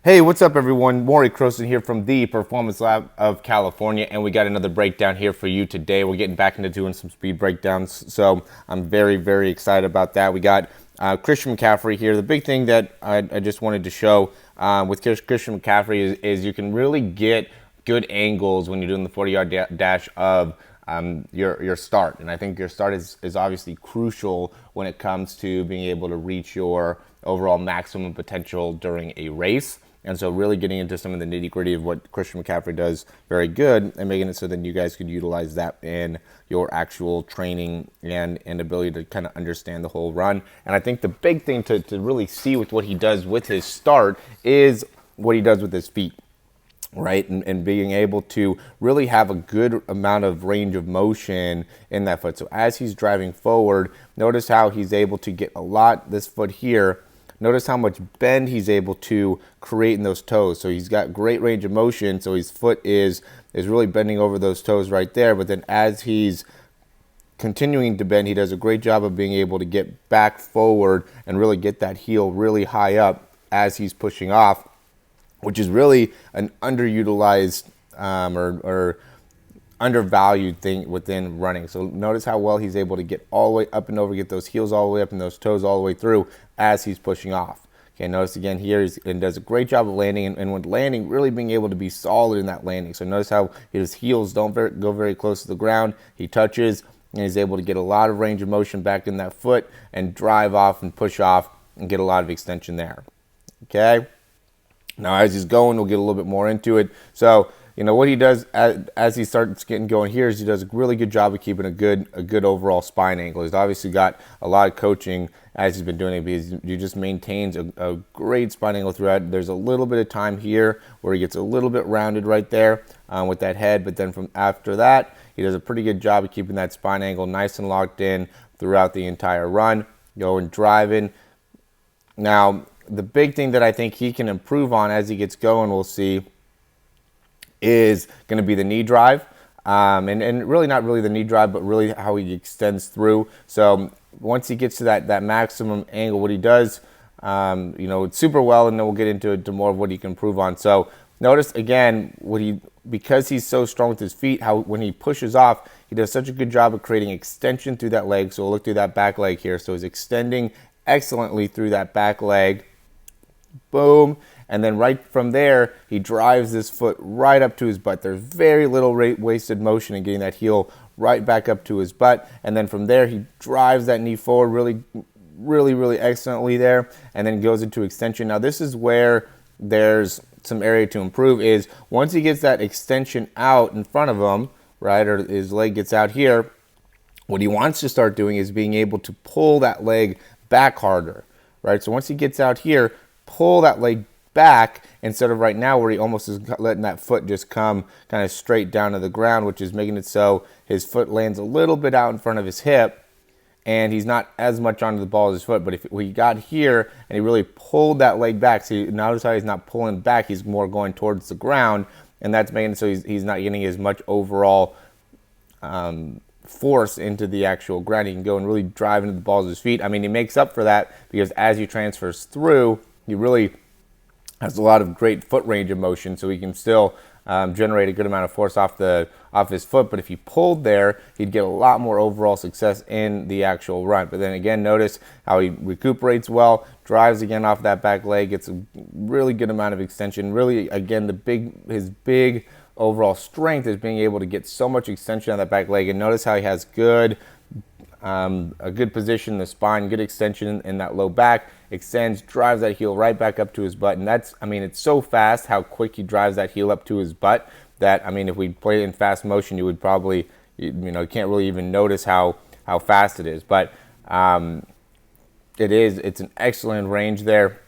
Hey, what's up, everyone? Morey Croson here from the Performance Lab of California, and we got another breakdown here for you today. We're getting back into doing some speed breakdowns, so I'm very, very excited about that. We got Christian McCaffrey here. The big thing that I just wanted to show with Christian McCaffrey is you can really get good angles when you're doing the 40-yard dash of your start. And I think your start is obviously crucial when it comes to being able to reach your overall maximum potential during a race. And so really getting into some of the nitty-gritty of what Christian McCaffrey does very good and making it so that you guys could utilize that in your actual training and ability to kind of understand the whole run. And I think the big thing to really see with what he does with his start is what he does with his feet, right? And being able to really have a good amount of range of motion in that foot. So as he's driving forward, notice how he's able to get a lot, this foot here. Notice how much bend he's able to create in those toes. So he's got great range of motion. So his foot is really bending over those toes right there. But then as he's continuing to bend, he does a great job of being able to get back forward and really get that heel really high up as he's pushing off, which is really an underutilized or undervalued thing within running. So notice how well he's able to get all the way up and over, get those heels all the way up and those toes all the way through as he's pushing off. Okay, notice again here, he does a great job of landing, and when landing, really being able to be solid in that landing. So notice how his heels don't go very close to the ground. He touches, and he's able to get a lot of range of motion back in that foot and drive off and push off and get a lot of extension there. Okay, now as he's going, we'll get a little bit more into it. So you know what he does as he starts getting going here is he does a really good job of keeping a good overall spine angle. He's obviously got a lot of coaching as he's been doing it, because he just maintains a great spine angle throughout. There's a little bit of time here where he gets a little bit rounded right there with that head, but then from after that, he does a pretty good job of keeping that spine angle nice and locked in throughout the entire run, going driving. Now, the big thing that I think he can improve on as he gets going, we'll see, is going to be the knee drive, and really not really the knee drive, but really how he extends through. So once he gets to that maximum angle, what he does, it's super well, and then we'll get into more of what he can improve on. So notice again, because he's so strong with his feet, how when he pushes off, he does such a good job of creating extension through that leg. So we'll look through that back leg here. So he's extending excellently through that back leg. Boom. And then right from there, he drives this foot right up to his butt. There's very little wasted motion in getting that heel right back up to his butt. And then from there, he drives that knee forward really excellently there, and then goes into extension. Now, this is where there's some area to improve, is once he gets that extension out in front of him, right, or his leg gets out here, what he wants to start doing is being able to pull that leg back harder, right? So once he gets out here, pull that leg back instead of right now where he almost is letting that foot just come kind of straight down to the ground, which is making it so his foot lands a little bit out in front of his hip and he's not as much onto the ball as his foot. But if he got here and he really pulled that leg back, so notice how he's not pulling back, he's more going towards the ground, and that's making it so he's not getting as much overall force into the actual ground. He can go and really drive into the balls of his feet. I mean, he makes up for that because as he transfers through, he really has a lot of great foot range of motion, so he can still generate a good amount of force off his foot. But if he pulled there, he'd get a lot more overall success in the actual run. But then again, notice how he recuperates well, drives again off that back leg, gets a really good amount of extension. Really, again, his big overall strength is being able to get so much extension on that back leg. And notice how he has a good position in the spine, good extension in that low back, extends, drives that heel right back up to his butt. And it's so fast how quick he drives that heel up to his butt that, if we played it in fast motion, you would probably, you can't really even notice how fast it is. But it's an excellent range there.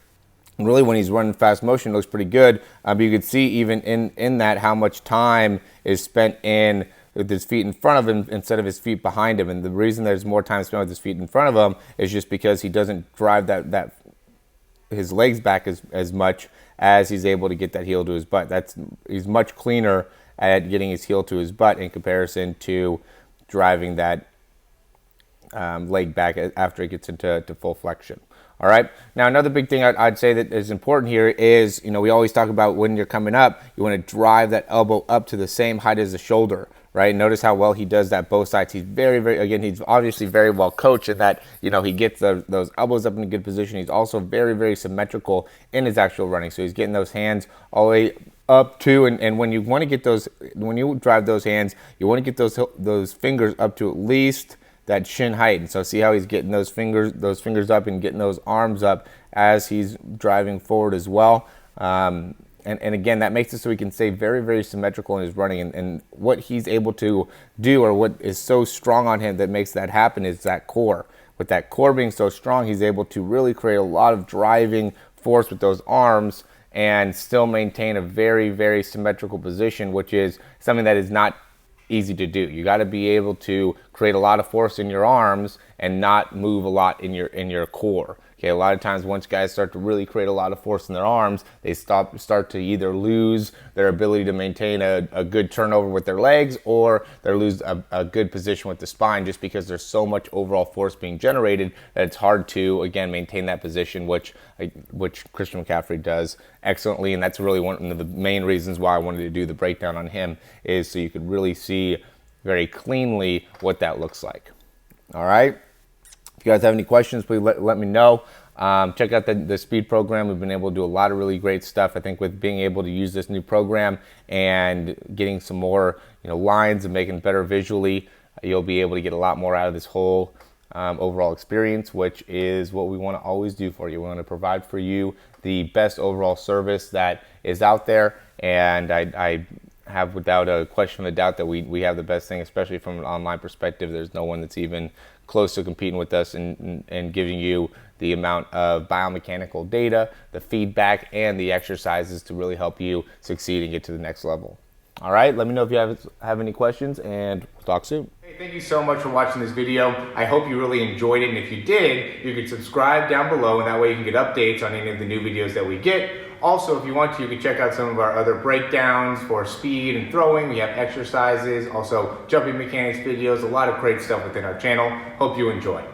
And really, when he's running fast motion, it looks pretty good. You could see even in that how much time is spent with his feet in front of him instead of his feet behind him. And the reason there's more time spent with his feet in front of him is just because he doesn't drive his legs back as much as he's able to get that heel to his butt. He's much cleaner at getting his heel to his butt in comparison to driving that leg back after it gets into full flexion. All right. Now, another big thing I'd say that is important here is, we always talk about when you're coming up, you want to drive that elbow up to the same height as the shoulder, right? Notice how well he does that both sides. He's again, he's obviously very well coached in that, he gets those elbows up in a good position. He's also very, very symmetrical in his actual running. So he's getting those hands all the way up to, and when you want to get when you drive those hands, you want to get those fingers up to at least that shin height. And so see how he's getting those fingers up and getting those arms up as he's driving forward as well. And again, that makes it so he can stay very, very symmetrical in his running. And what he's able to do, or what is so strong on him that makes that happen, is that core. With that core being so strong, he's able to really create a lot of driving force with those arms and still maintain a very, very symmetrical position, which is something that is not easy to do. You got to be able to create a lot of force in your arms and not move a lot in your core. Okay, a lot of times once guys start to really create a lot of force in their arms, they start to either lose their ability to maintain a good turnover with their legs, or they lose a good position with the spine, just because there's so much overall force being generated that it's hard to, again, maintain that position, which Christian McCaffrey does excellently. And that's really one of the main reasons why I wanted to do the breakdown on him, is so you could really see very cleanly what that looks like. All right. If you guys have any questions, please let me know. Check out the speed program. We've been able to do a lot of really great stuff. I think with being able to use this new program and getting some more lines and making it better visually, you'll be able to get a lot more out of this whole overall experience, which is what we want to always do for you. We want to provide for you the best overall service that is out there, and I have without a question of a doubt that we have the best thing, especially from an online perspective. There's no one that's even close to competing with us and giving you the amount of biomechanical data, the feedback, and the exercises to really help you succeed and get to the next level. All right, let me know if you have any questions, and we'll talk soon. Hey, thank you so much for watching this video. I hope you really enjoyed it, and if you did, you can subscribe down below, and that way you can get updates on any of the new videos that we get. Also, if you want to, you can check out some of our other breakdowns for speed and throwing. We have exercises, also jumping mechanics videos, a lot of great stuff within our channel. Hope you enjoy.